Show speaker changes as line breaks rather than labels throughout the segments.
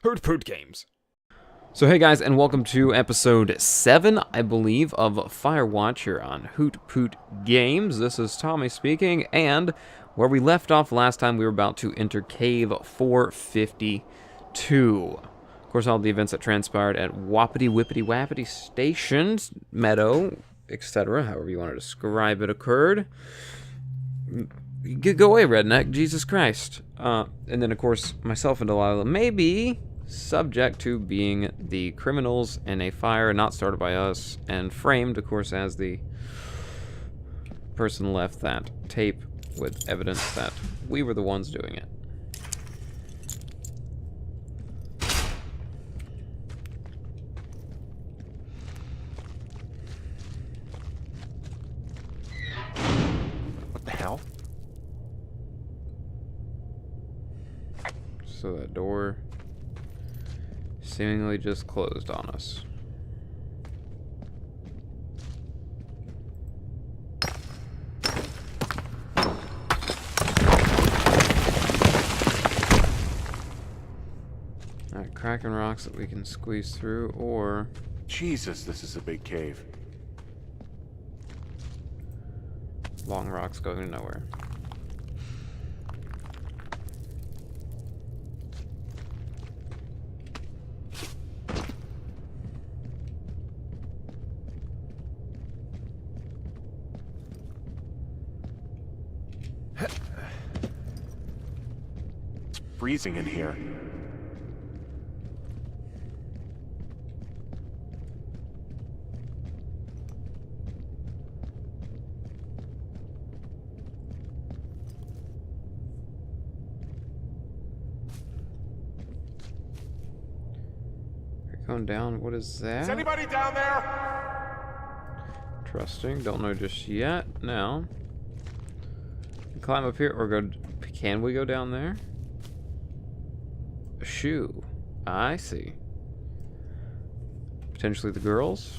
HootpootGames. So hey guys, and welcome to episode 7, I believe, of Firewatch here on HootpootGames. This is Tommy speaking, and where we left off last time, we were about to enter Cave 452. Of course, all the events that transpired at Whoppity Whippity Wappity Stations, Meadow, etc., however you want to describe it, occurred. Go away, redneck, Jesus Christ. And then, of course, myself and Delilah may be subject to being the criminals in a fire not started by us, and framed, of course, as the person left that tape with evidence that we were the ones doing it.
What the hell?
So that door seemingly just closed on us. Alright, cracking rocks that we can squeeze through, or
Jesus, this is a big cave.
long rocks going to nowhere.
It's freezing in here.
Going down, what is that?
Is anybody down there?
Trusting, don't know just yet. Now, climb up here or go. Can we go down there? A shoe. I see. Potentially the girls.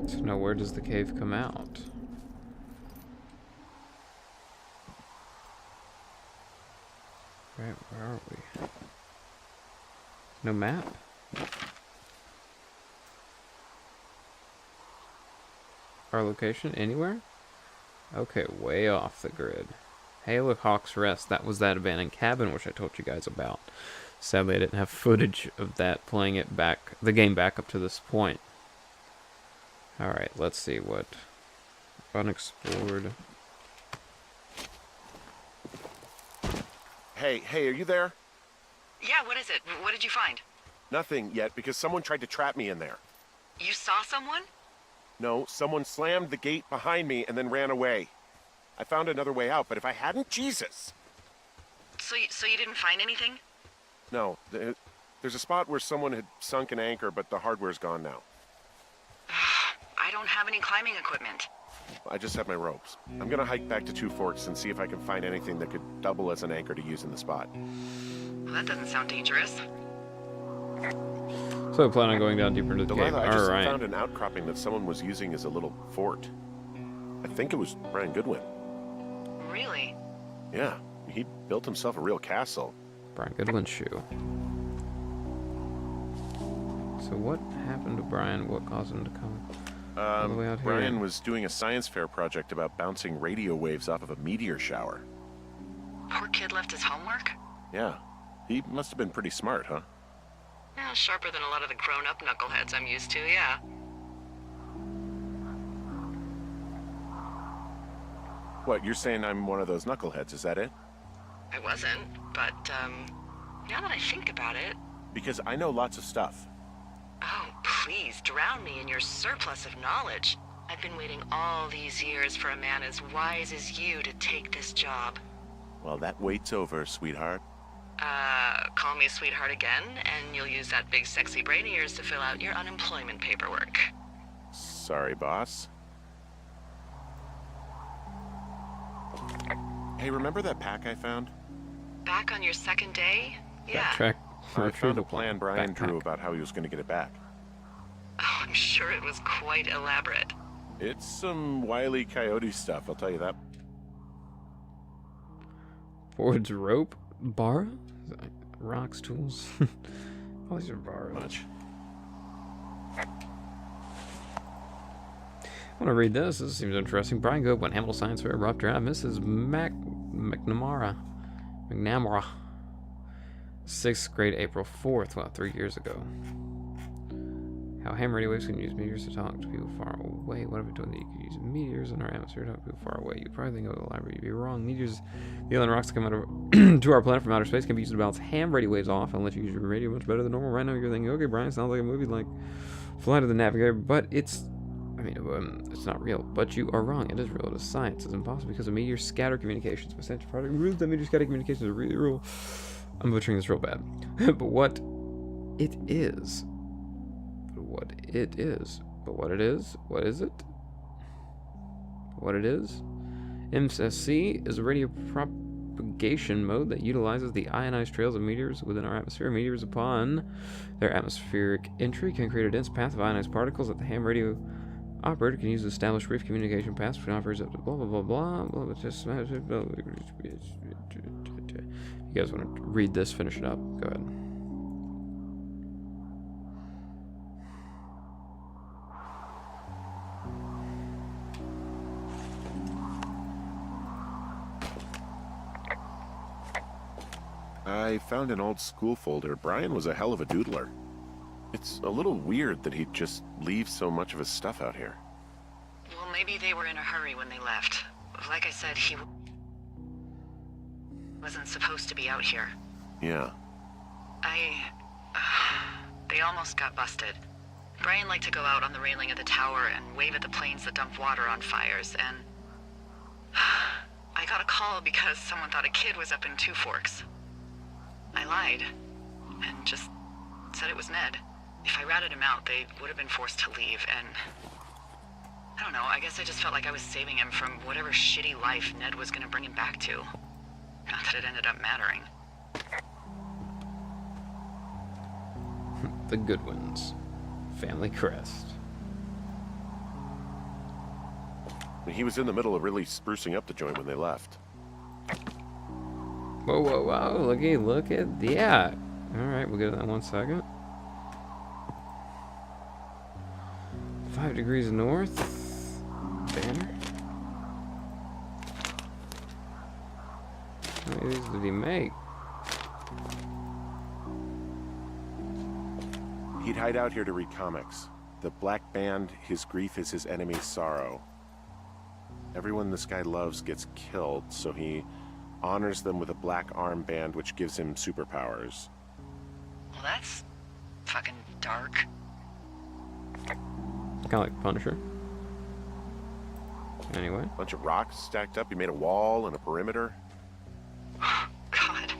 So now where does the cave come out? Right, where are we? No map? Our location? Anywhere? Okay, way off the grid. Hey, look, Hawk's Rest. That was that abandoned cabin, which I told you guys about. Sadly, I didn't have footage of that playing it back, the game back up to this point. Alright, let's see what unexplored.
Hey, are you there?
Yeah, what is it? What did you find?
Nothing yet, because someone tried to trap me in there.
You saw someone?
No, someone slammed the gate behind me and then ran away. I found another way out, but if I hadn't, Jesus!
So you didn't find anything?
No, there's a spot where someone had sunk an anchor, but the hardware's gone now.
I don't have any climbing equipment.
I just have my ropes. I'm gonna hike back to Two Forks and see if I can find anything that could double as an anchor to use in the spot.
Well, that doesn't sound dangerous.
So I plan on going down deeper into the cave.
Delilah, I just
Alright.
found an outcropping that someone was using as a little fort. I think it was Brian Goodwin.
Really?
Yeah, he built himself a real castle.
Brian Goodwin's shoe. So what happened to Brian? What caused him to come all the way out here?
Brian was doing a science fair project about bouncing radio waves off of a meteor shower.
Poor kid left his homework?
Yeah, he must have been pretty smart, huh?
Yeah, sharper than a lot of the grown-up knuckleheads I'm used to, yeah.
What, you're saying I'm one of those knuckleheads, is that it?
I wasn't, but, now that I think about it...
Because I know lots of stuff.
Oh, please, drown me in your surplus of knowledge. I've been waiting all these years for a man as wise as you to take this job.
Well, that wait's over, sweetheart.
Call me sweetheart again, and you'll use that big sexy brain of yours to fill out your unemployment paperwork.
Sorry, boss. Hey, remember that pack I found?
Back on your second day? Yeah.
Backtrack.
I found a
Retrieval
plan Brian drew
Backpack.
about how he was going to get it back.
Oh, I'm sure it was quite elaborate.
It's some wily coyote stuff, I'll tell you that.
Ford's rope. Bar? Rocks, tools. All these are borrowed.
Much.
I want to read this. This seems interesting. Brian Goodwin, Hamilton Science Fair, rough draft. Mrs. McNamara. 6th grade, April 4th. Wow, 3 years ago. How ham radio waves can use meteors to talk to people far away. What if it told you could use meteors in our atmosphere to talk to people far away? You'd probably think of the library. You'd be wrong. Meteors, the alien rocks that come out of to our planet from outer space, can be used to bounce ham radio waves off and let you use your radio much better than normal. Right now, you're thinking, okay, Brian, sounds like a movie like Flight of the Navigator, but it's not real. But you are wrong. It is real. It is science. It's impossible because the meteors scatter communications. My essential product proves that meteors scatter communications are really real. I'm butchering this real bad. But what it is. What it is. MSC is a radio propagation mode that utilizes the ionized trails of meteors within our atmosphere. Meteors, upon their atmospheric entry, can create a dense path of ionized particles that the ham radio operator can use to establish brief communication paths between operators up to blah blah blah blah blah. You guys want to read this, finish it up? Go ahead.
I found an old school folder. Brian was a hell of a doodler. It's a little weird that he'd just leave so much of his stuff out here.
Well, maybe they were in a hurry when they left. Like I said, he wasn't supposed to be out here.
Yeah.
They almost got busted. Brian liked to go out on the railing of the tower and wave at the planes that dumped water on fires, and I got a call because someone thought a kid was up in Two Forks. I lied, and just said it was Ned. If I ratted him out, they would have been forced to leave, and I don't know, I guess I just felt like I was saving him from whatever shitty life Ned was gonna bring him back to. Not that it ended up mattering.
The Goodwins. Family crest.
He was in the middle of really sprucing up the joint when they left.
Whoa, whoa, whoa. Look at. Yeah. Alright, we'll get to that 1 second. 5 degrees north. Banner. How many of these did he make?
He'd hide out here to read comics. The Black Band, his grief is his enemy's sorrow. Everyone this guy loves gets killed, so he honors them with a black armband which gives him superpowers.
Well, that's fucking dark.
Kind of like Punisher. Anyway.
Bunch of rocks stacked up. He made a wall and a perimeter.
God.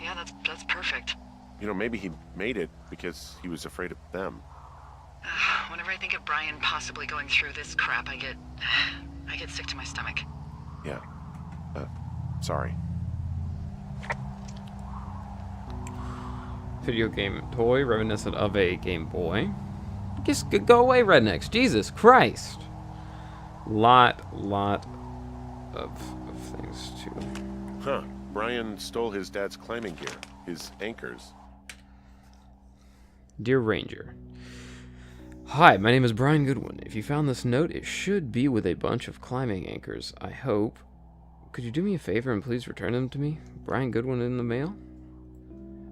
Yeah, that's perfect.
You know, maybe he made it because he was afraid of them.
Whenever I think of Brian possibly going through this crap, I get sick to my stomach.
Yeah. Sorry.
Video game toy reminiscent of a Game Boy. Just go away, rednecks. Jesus Christ. Lot of things too.
Huh. Brian stole his dad's climbing gear. His anchors.
Dear Ranger. Hi, my name is Brian Goodwin. If you found this note, it should be with a bunch of climbing anchors, I hope. Could you do me a favor and please return them to me? Brian Goodwin in the mail?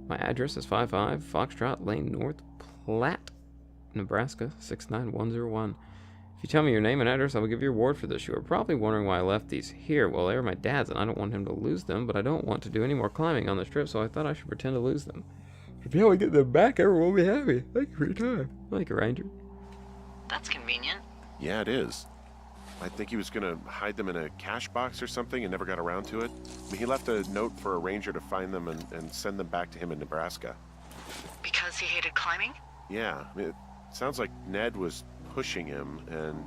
My address is 55 Foxtrot Lane North, Platte, Nebraska, 69101. If you tell me your name and address, I will give you a reward for this. You are probably wondering why I left these here. Well, they are my dad's, and I don't want him to lose them, but I don't want to do any more climbing on this trip, so I thought I should pretend to lose them. If you get them back, everyone will be happy. Thank you for your time. Thank you, Ranger.
That's convenient.
Yeah, it is. I think he was gonna hide them in a cash box or something and never got around to it. I mean, he left a note for a ranger to find them and send them back to him in Nebraska.
Because he hated climbing?
Yeah, I mean, it sounds like Ned was pushing him, and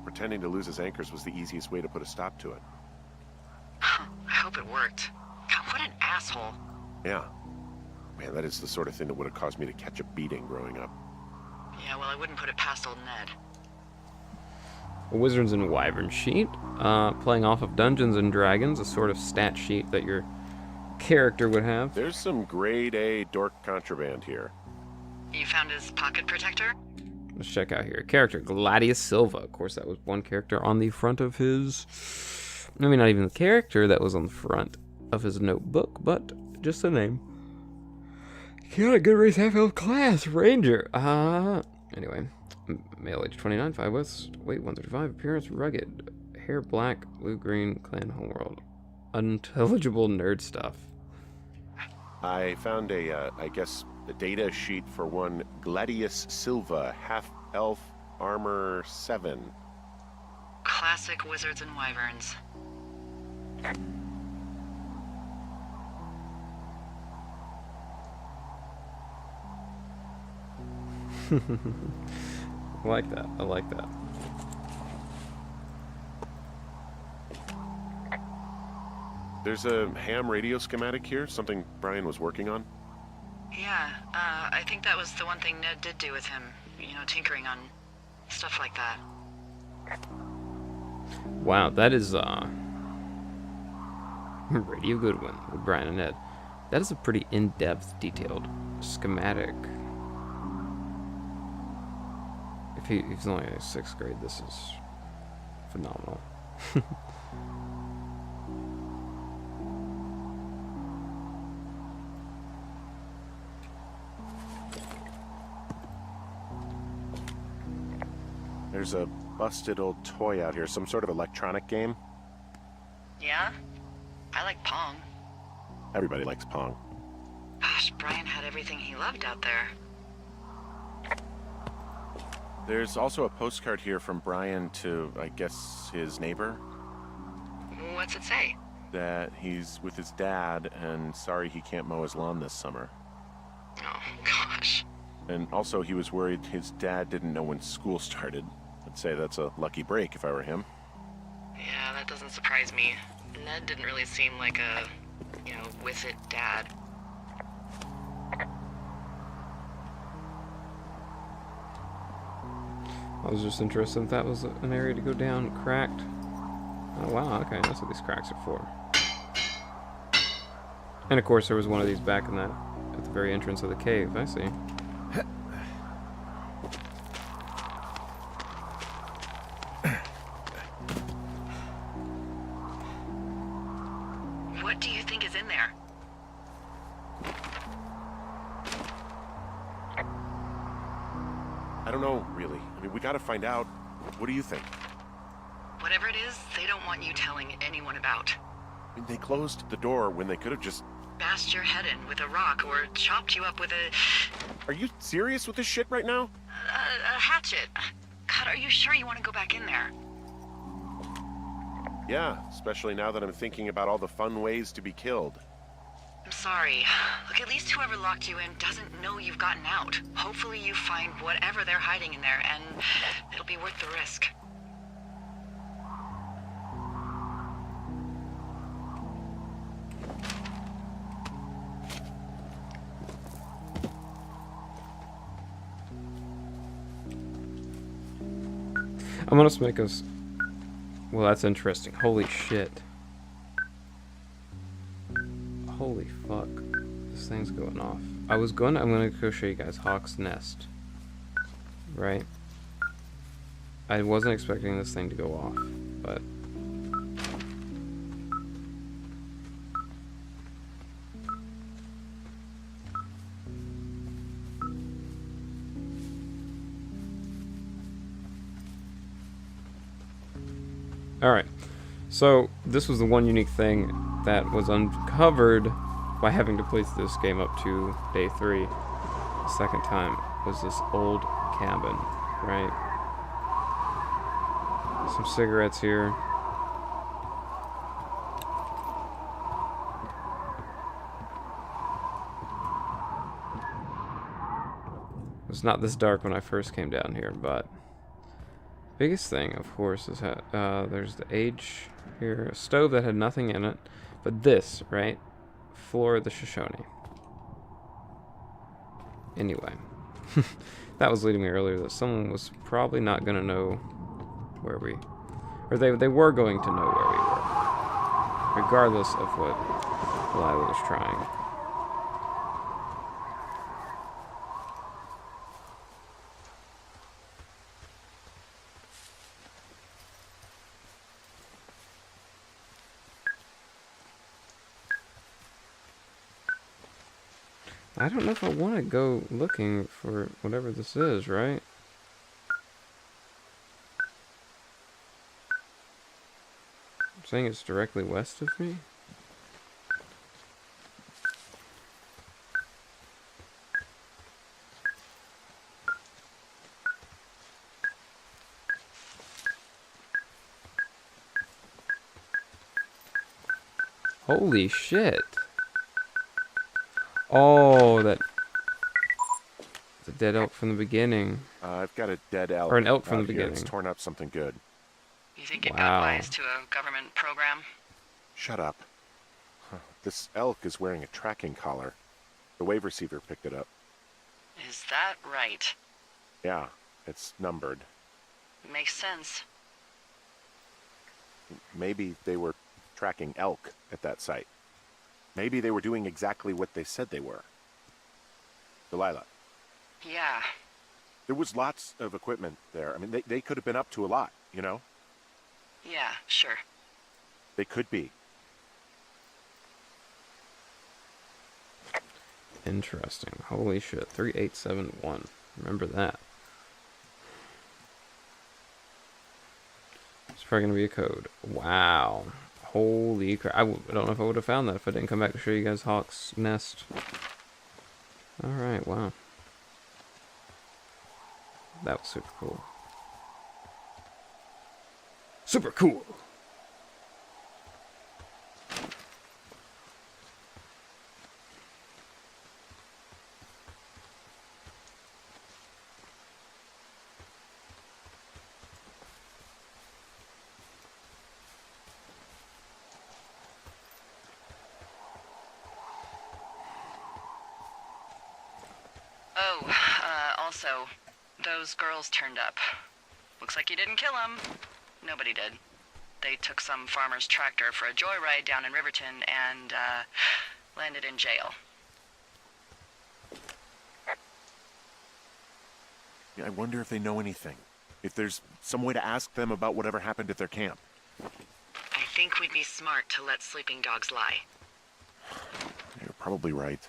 pretending to lose his anchors was the easiest way to put a stop to it.
I hope it worked. God, what an asshole.
Yeah. Man, that is the sort of thing that would have caused me to catch a beating growing up.
Yeah, well, I wouldn't put it past old Ned.
A Wizards and Wyvern sheet, playing off of Dungeons and Dragons, a sort of stat sheet that your character would have.
There's some grade A dork contraband here.
You found his pocket protector?
Let's check out here. Character, Gladius Silva. Of course, that was one character on the front of his... I mean, not even the character that was on the front of his notebook, but just a name. Got a good race half-elf class, Ranger. Anyway. Male, age 29, 5 west, weight 135, appearance rugged, hair black, blue-green, clan homeworld. Unintelligible nerd stuff.
I found a data sheet for one Gladius Silva, half-elf, armor 7.
Classic Wizards and Wyverns.
I like that. I like that.
There's a ham radio schematic here, something Brian was working on.
Yeah, I think that was the one thing Ned did do with him. You know, tinkering on stuff like that.
Wow, that is, Radio Goodwin with Brian and Ned. That is a pretty in-depth, detailed schematic. If he's only in 6th grade, this is phenomenal.
There's a busted old toy out here, some sort of electronic game.
Yeah? I like Pong.
Everybody likes Pong.
Gosh, Brian had everything he loved out there.
There's also a postcard here from Brian to, I guess, his neighbor.
What's it say?
That he's with his dad and sorry he can't mow his lawn this summer.
Oh, gosh.
And also he was worried his dad didn't know when school started. I'd say that's a lucky break if I were him.
Yeah, that doesn't surprise me. Ned didn't really seem like a, with it dad.
I was just interested if that was an area to go down cracked. Oh wow, okay, that's what these cracks are for. And of course there was one of these back in that, at the very entrance of the cave, I see.
What do you think is in there?
I don't know, really. I mean, we gotta find out. What do you think?
Whatever it is, they don't want you telling anyone about.
I mean, they closed the door when they could have just...
Bashed your head in with a rock or chopped you up with a...
Are you serious with this shit right now?
a hatchet. God, are you sure you want to go back in there?
Yeah, especially now that I'm thinking about all the fun ways to be killed.
I'm sorry. Look, at least whoever locked you in doesn't know you've gotten out. Hopefully you find whatever they're hiding in there, and it'll be worth the risk.
I'm gonna make us... Well, that's interesting. Holy shit. Holy fuck. This thing's going off. I'm gonna go show you guys Hawk's Nest. Right? I wasn't expecting this thing to go off, but... Alright, so this was the one unique thing that was uncovered by having to place this game up to day 3 the second time, was this old cabin, right? Some cigarettes here. It was not this dark when I first came down here, but biggest thing, of course, is there's the age here, a stove that had nothing in it, but this, right? Floor of the Shoshone. Anyway, that was leading me earlier that someone was probably not going to know where we, or they were going to know where we were, regardless of what Lila was trying. I don't know if I want to go looking for whatever this is, right? I'm saying it's directly west of me? Holy shit. Oh, that's a dead elk from the beginning.
I've got a dead elk.
Or an elk from the
out here.
beginning.
It's torn up something good.
You think it
Wow.
got wise to a government program?
Shut up. Huh. This elk is wearing a tracking collar. The wave receiver picked it up.
Is that right?
Yeah, it's numbered.
Makes sense.
Maybe they were tracking elk at that site. Maybe they were doing exactly what they said they were. Delilah,
Yeah.
there was lots of equipment there. I mean, they could have been up to a lot, you know?
Yeah, sure.
They could be.
Interesting. Holy shit. 3871. Remember that. It's probably going to be a code. Wow. Holy crap. I don't know if I would have found that if I didn't come back to show you guys Hawk's nest. Alright, wow. That was super cool. Super cool!
Oh, also, those girls turned up. Looks like you didn't kill them. Nobody did. They took some farmer's tractor for a joyride down in Riverton and, landed in jail.
Yeah, I wonder if they know anything. If there's some way to ask them about whatever happened at their camp.
I think we'd be smart to let sleeping dogs lie.
You're probably right.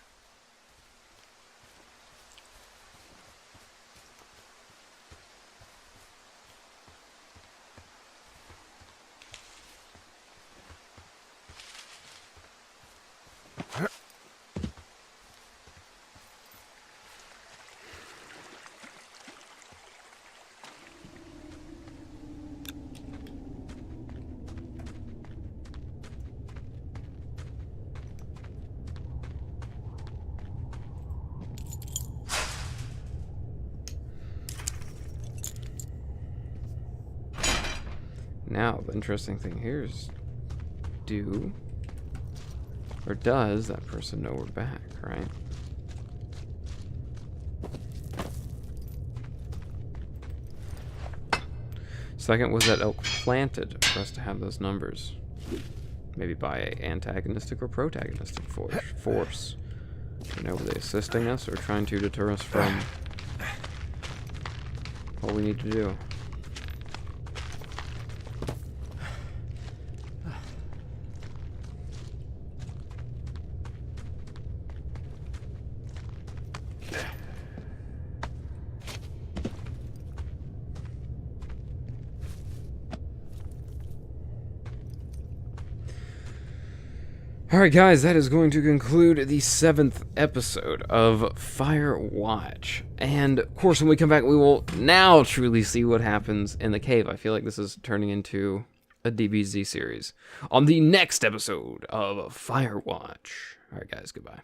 Now, the interesting thing here is, does that person know we're back, right? Second, was that elk planted for us to have those numbers? Maybe by a antagonistic or protagonistic force. You know, were they assisting us or trying to deter us from what we need to do? Alright guys, that is going to conclude the 7th episode of Firewatch. And of course when we come back we will now truly see what happens in the cave. I feel like this is turning into a DBZ series. On the next episode of Firewatch. Alright guys, goodbye.